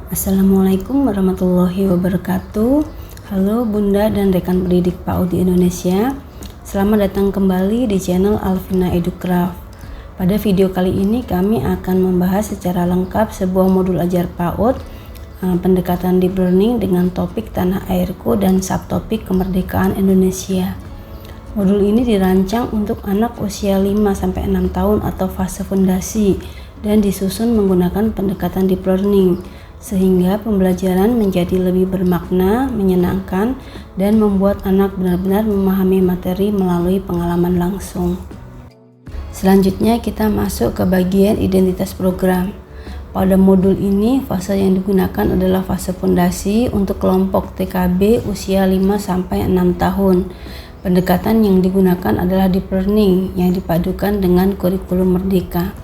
Assalamualaikum warahmatullahi wabarakatuh. Halo Bunda dan rekan pendidik PAUD di Indonesia. Selamat datang kembali di channel Alvina Educraft. Pada video kali ini kami akan membahas secara lengkap sebuah modul ajar PAUD, pendekatan deep learning dengan topik Tanah Airku dan subtopik kemerdekaan Indonesia. Modul ini dirancang untuk anak usia 5-6 tahun atau fase fondasi dan disusun menggunakan pendekatan deep learning, sehingga pembelajaran menjadi lebih bermakna, menyenangkan, dan membuat anak benar-benar memahami materi melalui pengalaman langsung. Selanjutnya kita masuk ke bagian identitas program. Pada modul ini, fase yang digunakan adalah fase fondasi untuk kelompok TKB usia 5-6 tahun. Pendekatan yang digunakan adalah deep learning yang dipadukan dengan kurikulum merdeka.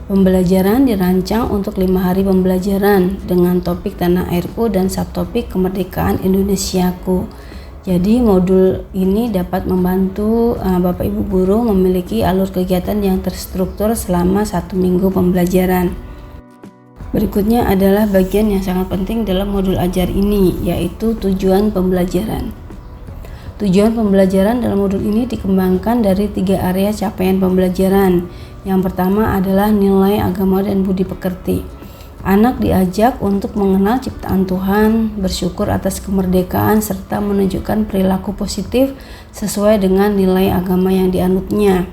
Pembelajaran dirancang untuk 5 hari pembelajaran dengan topik Tanah Airku dan subtopik kemerdekaan Indonesiaku. Jadi modul ini dapat membantu Bapak Ibu guru memiliki alur kegiatan yang terstruktur selama 1 minggu pembelajaran. Berikutnya adalah bagian yang sangat penting dalam modul ajar ini, yaitu tujuan pembelajaran. Tujuan pembelajaran dalam modul ini dikembangkan dari 3 area capaian pembelajaran. Yang pertama adalah nilai agama dan budi pekerti. Anak diajak untuk mengenal ciptaan Tuhan, bersyukur atas kemerdekaan, serta menunjukkan perilaku positif sesuai dengan nilai agama yang dianutnya.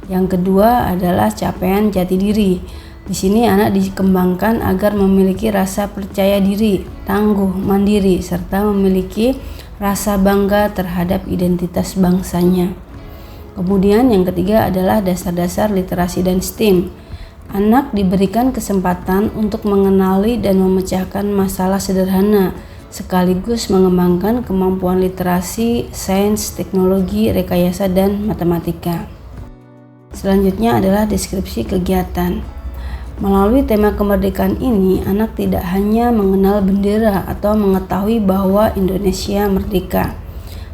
Yang kedua adalah capaian jati diri. Di sini anak dikembangkan agar memiliki rasa percaya diri, tangguh, mandiri, serta memiliki rasa bangga terhadap identitas bangsanya. Kemudian yang ketiga adalah dasar-dasar literasi dan STEAM. Anak diberikan kesempatan untuk mengenali dan memecahkan masalah sederhana, sekaligus mengembangkan kemampuan literasi, sains, teknologi, rekayasa, dan matematika. Selanjutnya adalah deskripsi kegiatan. Melalui tema kemerdekaan ini, anak tidak hanya mengenal bendera atau mengetahui bahwa Indonesia merdeka.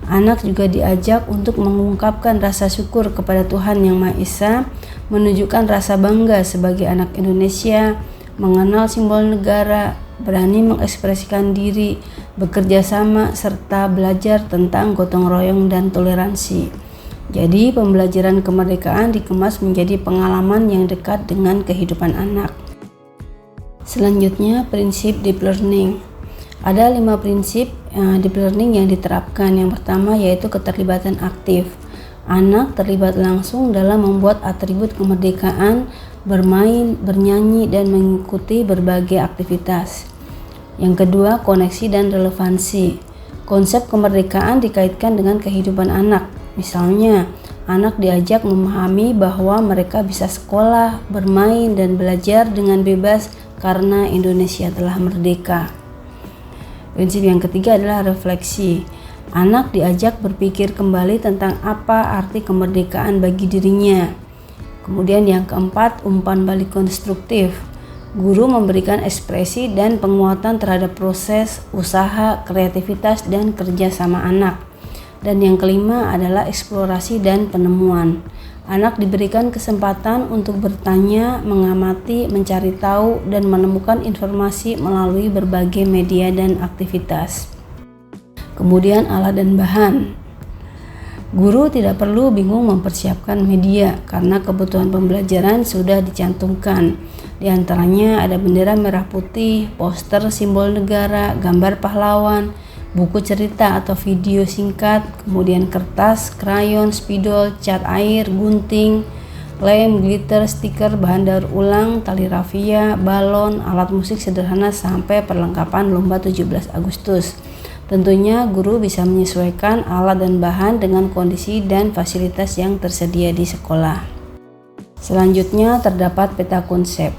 Anak juga diajak untuk mengungkapkan rasa syukur kepada Tuhan Yang Maha Esa, menunjukkan rasa bangga sebagai anak Indonesia, mengenal simbol negara, berani mengekspresikan diri, bekerja sama, serta belajar tentang gotong royong dan toleransi. Jadi, pembelajaran kemerdekaan dikemas menjadi pengalaman yang dekat dengan kehidupan anak. Selanjutnya, prinsip deep learning. Ada 5 prinsip deep learning yang diterapkan. Yang pertama yaitu keterlibatan aktif. Anak terlibat langsung dalam membuat atribut kemerdekaan, bermain, bernyanyi, dan mengikuti berbagai aktivitas. Yang kedua, koneksi dan relevansi. Konsep kemerdekaan dikaitkan dengan kehidupan anak. Misalnya, anak diajak memahami bahwa mereka bisa sekolah, bermain, dan belajar dengan bebas karena Indonesia telah merdeka. Prinsip yang ketiga adalah refleksi. Anak diajak berpikir kembali tentang apa arti kemerdekaan bagi dirinya. Kemudian yang keempat, umpan balik konstruktif. Guru memberikan ekspresi dan penguatan terhadap proses, usaha, kreativitas, dan kerja sama anak. Dan yang kelima adalah eksplorasi dan penemuan. Anak diberikan kesempatan untuk bertanya, mengamati, mencari tahu, dan menemukan informasi melalui berbagai media dan aktivitas. Kemudian alat dan bahan. Guru tidak perlu bingung mempersiapkan media karena kebutuhan pembelajaran sudah dicantumkan. Di antaranya ada bendera merah putih, poster simbol negara, gambar pahlawan, buku cerita atau video singkat, kemudian kertas, krayon, spidol, cat air, gunting, lem, glitter, stiker, bahan daur ulang, tali rafia, balon, alat musik sederhana, sampai perlengkapan lomba 17 Agustus. Tentunya guru bisa menyesuaikan alat dan bahan dengan kondisi dan fasilitas yang tersedia di sekolah. Selanjutnya terdapat peta konsep.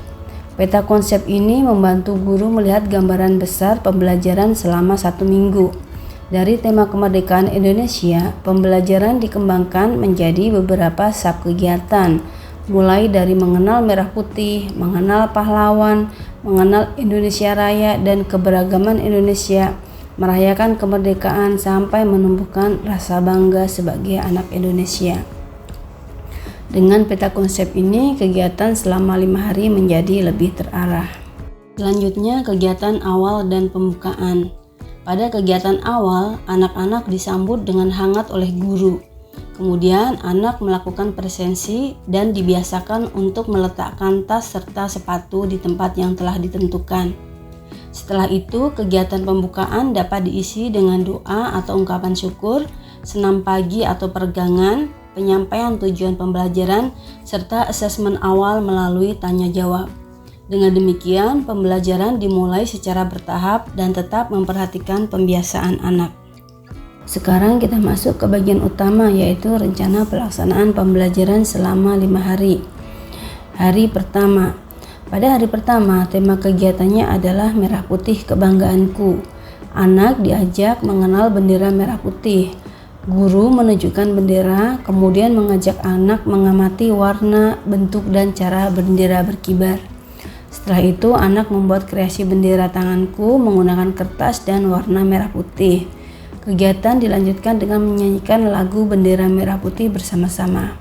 Peta konsep ini membantu guru melihat gambaran besar pembelajaran selama 1 minggu. Dari tema kemerdekaan Indonesia, pembelajaran dikembangkan menjadi beberapa sub kegiatan, mulai dari mengenal merah putih, mengenal pahlawan, mengenal Indonesia Raya dan keberagaman Indonesia, merayakan kemerdekaan, sampai menumbuhkan rasa bangga sebagai anak Indonesia. Dengan peta konsep ini, kegiatan selama 5 hari menjadi lebih terarah. Selanjutnya, kegiatan awal dan pembukaan. Pada kegiatan awal, anak-anak disambut dengan hangat oleh guru. Kemudian, anak melakukan presensi dan dibiasakan untuk meletakkan tas serta sepatu di tempat yang telah ditentukan. Setelah itu, kegiatan pembukaan dapat diisi dengan doa atau ungkapan syukur, senam pagi atau peregangan, penyampaian tujuan pembelajaran, serta asesmen awal melalui tanya jawab. Dengan demikian, pembelajaran dimulai secara bertahap dan tetap memperhatikan pembiasaan anak. Sekarang kita masuk ke bagian utama, yaitu rencana pelaksanaan pembelajaran selama 5 hari. Hari pertama. Pada hari pertama, tema kegiatannya adalah Merah Putih Kebanggaanku. Anak diajak mengenal bendera merah putih. Guru menunjukkan bendera, kemudian mengajak anak mengamati warna, bentuk, dan cara bendera berkibar. Setelah itu, anak membuat kreasi bendera tanganku menggunakan kertas dan warna merah putih. Kegiatan dilanjutkan dengan menyanyikan lagu Bendera Merah Putih bersama-sama.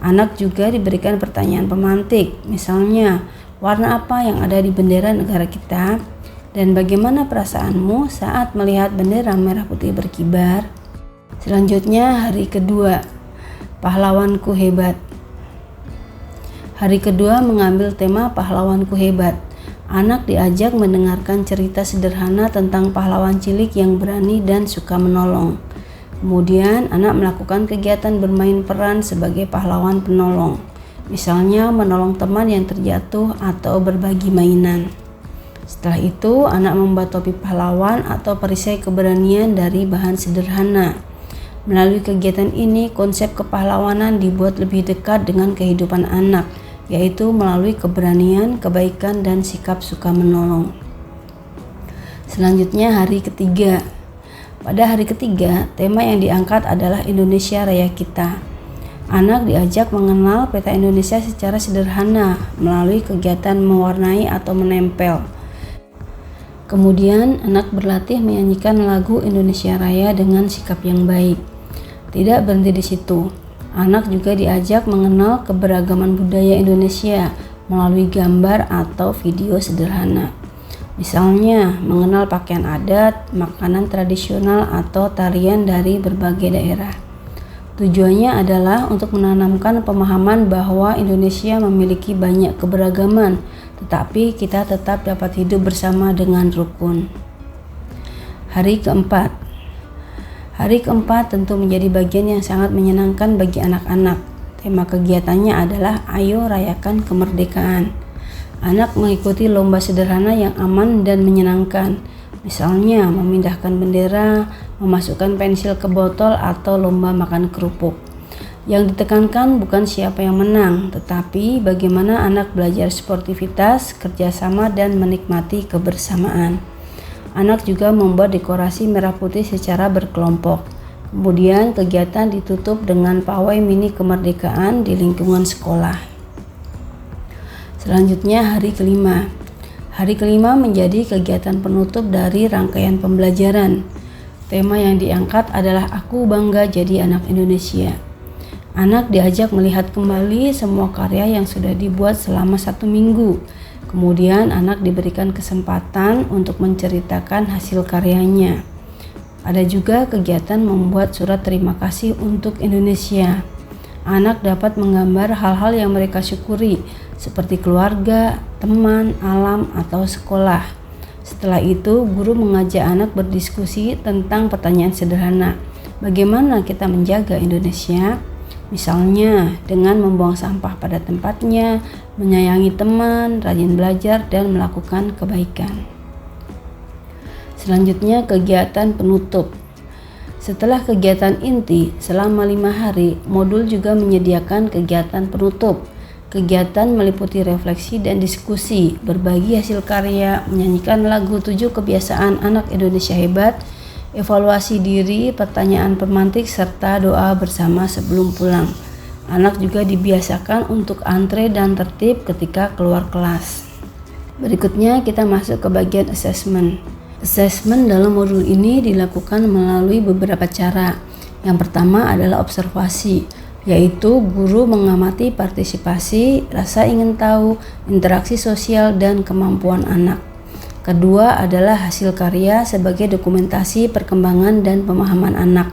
Anak juga diberikan pertanyaan pemantik, misalnya, warna apa yang ada di bendera negara kita? Dan bagaimana perasaanmu saat melihat bendera merah putih berkibar? Selanjutnya, hari kedua, Pahlawanku Hebat. Hari kedua mengambil tema Pahlawanku Hebat. Anak diajak mendengarkan cerita sederhana tentang pahlawan cilik yang berani dan suka menolong. Kemudian anak melakukan kegiatan bermain peran sebagai pahlawan penolong. Misalnya menolong teman yang terjatuh atau berbagi mainan. Setelah itu, anak membuat topi pahlawan atau perisai keberanian dari bahan sederhana. Melalui kegiatan ini, konsep kepahlawanan dibuat lebih dekat dengan kehidupan anak, yaitu melalui keberanian, kebaikan, dan sikap suka menolong. Selanjutnya, hari ketiga. Pada hari ketiga, tema yang diangkat adalah Indonesia Raya Kita. Anak diajak mengenal peta Indonesia secara sederhana melalui kegiatan mewarnai atau menempel. Kemudian, anak berlatih menyanyikan lagu Indonesia Raya dengan sikap yang baik. Tidak berhenti di situ. Anak juga diajak mengenal keberagaman budaya Indonesia melalui gambar atau video sederhana. Misalnya, mengenal pakaian adat, makanan tradisional, atau tarian dari berbagai daerah. Tujuannya adalah untuk menanamkan pemahaman bahwa Indonesia memiliki banyak keberagaman, tetapi kita tetap dapat hidup bersama dengan rukun. Hari keempat. Hari keempat tentu menjadi bagian yang sangat menyenangkan bagi anak-anak. Tema kegiatannya adalah Ayo Rayakan Kemerdekaan. Anak mengikuti lomba sederhana yang aman dan menyenangkan. Misalnya memindahkan bendera, memasukkan pensil ke botol, atau lomba makan kerupuk. Yang ditekankan bukan siapa yang menang, tetapi bagaimana anak belajar sportivitas, kerjasama, dan menikmati kebersamaan. Anak juga membuat dekorasi merah putih secara berkelompok. Kemudian kegiatan ditutup dengan pawai mini kemerdekaan di lingkungan sekolah. Selanjutnya, hari kelima. Hari kelima menjadi kegiatan penutup dari rangkaian pembelajaran. Tema yang diangkat adalah Aku Bangga Jadi Anak Indonesia. Anak diajak melihat kembali semua karya yang sudah dibuat selama 1 minggu. Kemudian anak diberikan kesempatan untuk menceritakan hasil karyanya. Ada juga kegiatan membuat surat terima kasih untuk Indonesia. Anak dapat menggambar hal-hal yang mereka syukuri, seperti keluarga, teman, alam, atau sekolah. Setelah itu, guru mengajak anak berdiskusi tentang pertanyaan sederhana. Bagaimana kita menjaga Indonesia? Misalnya dengan membuang sampah pada tempatnya, menyayangi teman, rajin belajar, dan melakukan kebaikan. Selanjutnya, kegiatan penutup. Setelah kegiatan inti selama 5 hari, modul juga menyediakan kegiatan penutup. Kegiatan meliputi refleksi dan diskusi, berbagi hasil karya, menyanyikan lagu 7 kebiasaan anak Indonesia hebat, evaluasi diri, pertanyaan pemantik, serta doa bersama sebelum pulang. Anak juga dibiasakan untuk antre dan tertib ketika keluar kelas. Berikutnya kita masuk ke bagian assessment. Assessment dalam modul ini dilakukan melalui beberapa cara. Yang pertama adalah observasi, yaitu guru mengamati partisipasi, rasa ingin tahu, interaksi sosial, dan kemampuan anak. Kedua adalah hasil karya sebagai dokumentasi perkembangan dan pemahaman anak.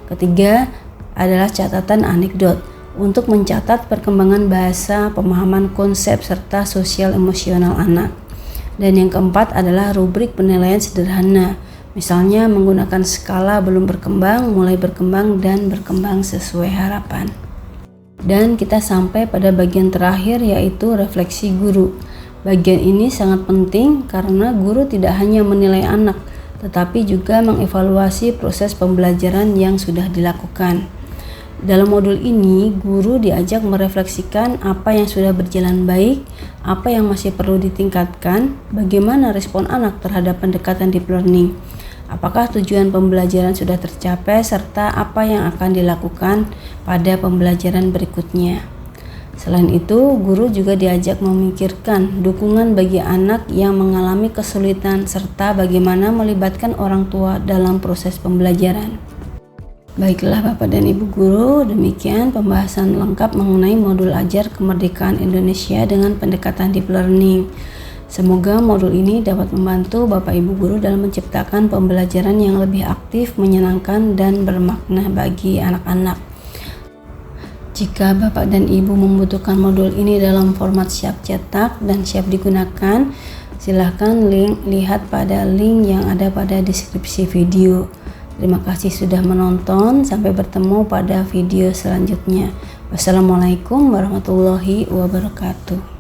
Ketiga adalah catatan anekdot untuk mencatat perkembangan bahasa, pemahaman konsep, serta sosial emosional anak. Dan yang keempat adalah rubrik penilaian sederhana, misalnya menggunakan skala belum berkembang, mulai berkembang, dan berkembang sesuai harapan. Dan kita sampai pada bagian terakhir, yaitu refleksi guru. Bagian ini sangat penting karena guru tidak hanya menilai anak, tetapi juga mengevaluasi proses pembelajaran yang sudah dilakukan. Dalam modul ini, guru diajak merefleksikan apa yang sudah berjalan baik, apa yang masih perlu ditingkatkan, bagaimana respon anak terhadap pendekatan deep learning, apakah tujuan pembelajaran sudah tercapai, serta apa yang akan dilakukan pada pembelajaran berikutnya. Selain itu, guru juga diajak memikirkan dukungan bagi anak yang mengalami kesulitan serta bagaimana melibatkan orang tua dalam proses pembelajaran. Baiklah Bapak dan Ibu guru, demikian pembahasan lengkap mengenai modul ajar kemerdekaan Indonesia dengan pendekatan deep learning. Semoga modul ini dapat membantu Bapak Ibu guru dalam menciptakan pembelajaran yang lebih aktif, menyenangkan, dan bermakna bagi anak-anak. Jika Bapak dan Ibu membutuhkan modul ini dalam format siap cetak dan siap digunakan, silahkan lihat pada link yang ada pada deskripsi video. Terima kasih sudah menonton, sampai bertemu pada video selanjutnya. Wassalamualaikum warahmatullahi wabarakatuh.